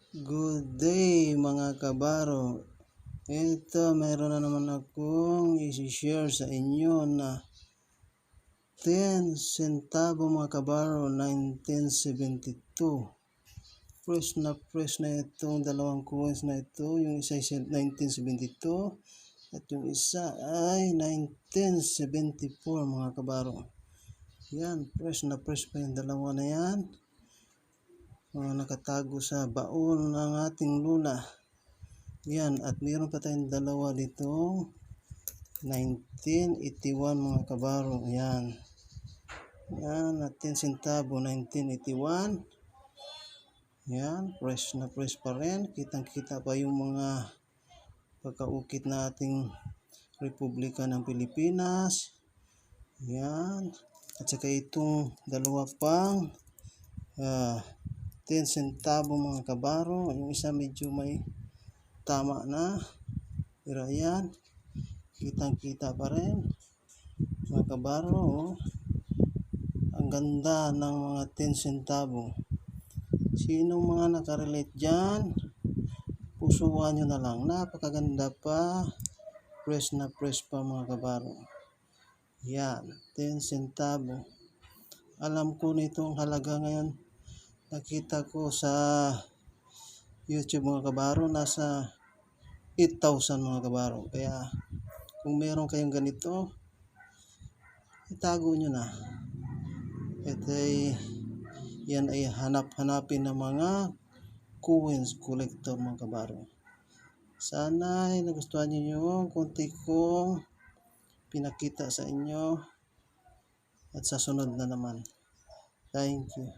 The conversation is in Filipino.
Good day mga kabaro. Ito, meron na naman akong i-share sa inyo na 10 centavo mga kabaro, 1972. Fresh na itong dalawang coins na ito. Yung isa ay 1972 at yung isa ay 1974 mga kabaro. Yan, fresh pa yung dalawa na yan. Nakatago sa baon ng ating lula. Yan, at mayroon pa tayong dalawa dito 1981 mga kabaro. Yan, at 10 centavo 1981. Yan, fresh pa rin. Kitang kita pa yung mga pagkaukit na ating Republika ng Pilipinas. Yan, at saka itong dalawa pang 10 centavo mga kabaro. Yung isa medyo may tama na, pero ayan, kitang kita pa rin mga kabaro. Ang ganda ng mga 10 centavo. Sinong mga nakarelate dyan, pusuan nyo na lang. Napakaganda pa, fresh pa mga kabaro. Yan, 10 centavo. Alam ko nito ang halaga ngayon. Nakita ko sa YouTube mga kabaro, nasa 8,000 mga kabaro. Kaya kung meron kayong ganito, itago nyo na. Yan ay hanapin ng mga coins collector mga kabaro. Sana ay nagustuhan nyo yung konti kong pinakita sa inyo. At sa sunod na naman. Thank you.